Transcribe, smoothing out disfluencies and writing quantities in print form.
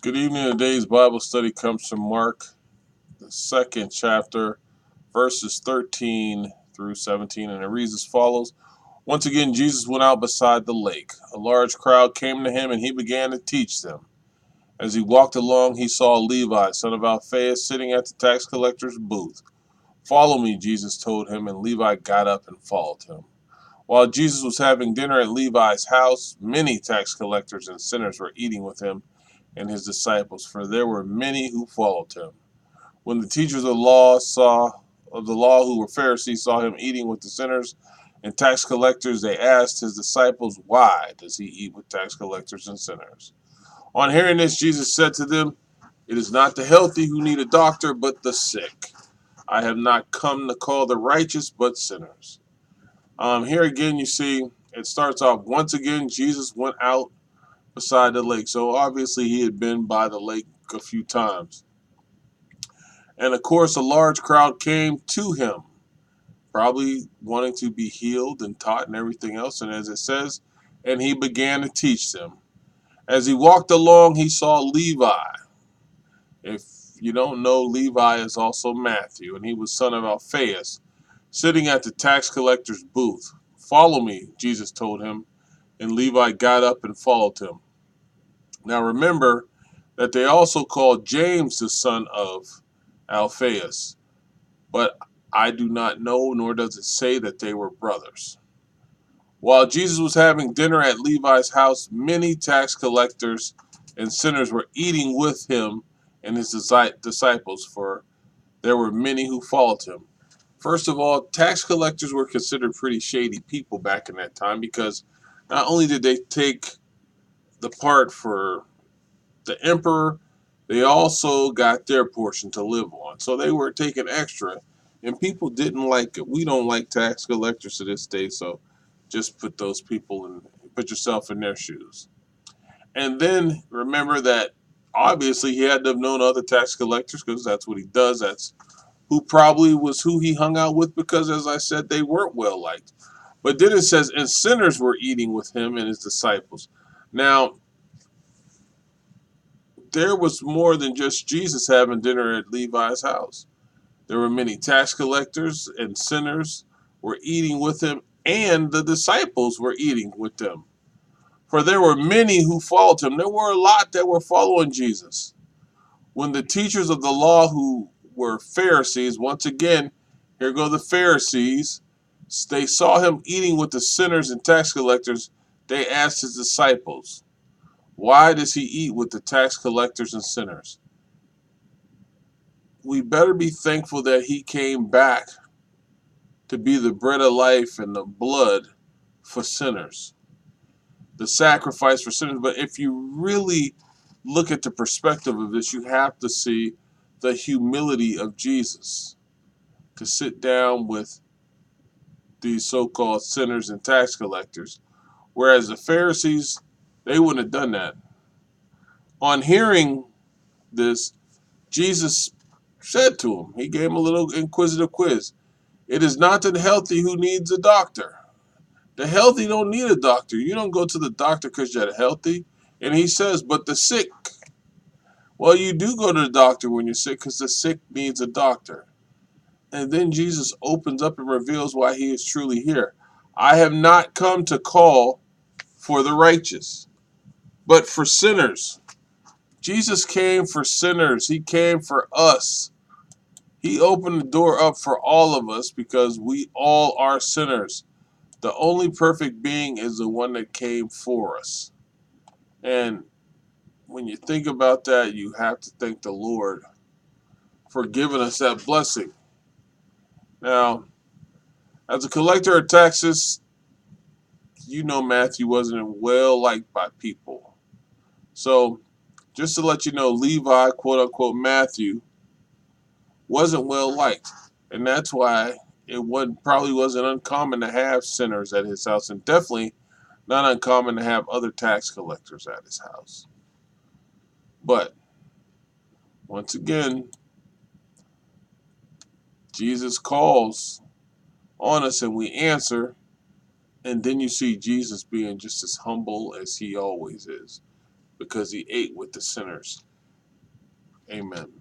Good evening. Today's Bible study comes from Mark, the second chapter, verses 13 through 17, and it reads as follows. Once again, Jesus went out beside the lake. A large crowd came to him, and he began to teach them. As he walked along, he saw Levi, son of Alphaeus, sitting at the tax collector's booth. Follow me, Jesus told him, and Levi got up and followed him. While Jesus was having dinner at Levi's house, many tax collectors and sinners were eating with him and his disciples, for there were many who followed him. When the teachers of the law who were Pharisees saw him eating with the sinners and tax collectors, they asked his disciples, "Why does he eat with tax collectors and sinners?" On hearing this, Jesus said to them, "It is not the healthy who need a doctor, but the sick. I have not come to call the righteous, but sinners." Here again, you see, it starts off once again. Jesus went out beside the lake. So obviously he had been by the lake a few times. And of course, a large crowd came to him, probably wanting to be healed and taught and everything else. And as it says, and he began to teach them. As he walked along, he saw Levi. If you don't know, Levi is also Matthew, and he was son of Alphaeus, sitting at the tax collector's booth. "Follow me," Jesus told him, and Levi got up and followed him. Now remember that they also called James the son of Alphaeus, but I do not know, nor does it say that they were brothers. While Jesus was having dinner at Levi's house, many tax collectors and sinners were eating with him and his disciples, for there were many who followed him. First of all, tax collectors were considered pretty shady people back in that time because not only did they take the part for the emperor, they also got their portion to live on. So they were taking extra, and people didn't like it. We don't like tax collectors to this day, so just put those people and put yourself in their shoes. And then remember that obviously he had to have known other tax collectors because that's what he does. That's who probably was who he hung out with because, as I said, they weren't well liked. But then it says, and sinners were eating with him and his disciples. Now, there was more than just Jesus having dinner at Levi's house. There were many tax collectors and sinners were eating with him, and the disciples were eating with them. For there were many who followed him. There were a lot that were following Jesus. When the teachers of the law, who were Pharisees, once again, here go the Pharisees, they saw him eating with the sinners and tax collectors, they asked his disciples, "Why does he eat with the tax collectors and sinners?" We better be thankful that he came back to be the bread of life and the blood for sinners, the sacrifice for sinners. But if you really look at the perspective of this, you have to see the humility of Jesus to sit down with these so-called sinners and tax collectors, whereas the Pharisees, they wouldn't have done that. On hearing this, Jesus said to him, he gave him a little inquisitive quiz. "It is not the healthy who needs a doctor. The healthy don't need a doctor. You don't go to the doctor because you're healthy." And he says, "But the sick." Well, you do go to the doctor when you're sick because the sick needs a doctor. And then Jesus opens up and reveals why he is truly here. "I have not come to call for the righteous, but for sinners." Jesus came for sinners. He came for us. He opened the door up for all of us because we all are sinners. The only perfect being is the one that came for us. And when you think about that, you have to thank the Lord for giving us that blessing. Now, as a collector of taxes, you know Matthew wasn't well liked by people. So, just to let you know, Levi, quote unquote Matthew, wasn't well liked. And that's why probably wasn't uncommon to have sinners at his house, and definitely not uncommon to have other tax collectors at his house. But once again, Jesus calls on us and we answer, and then you see Jesus being just as humble as he always is because he ate with the sinners. Amen.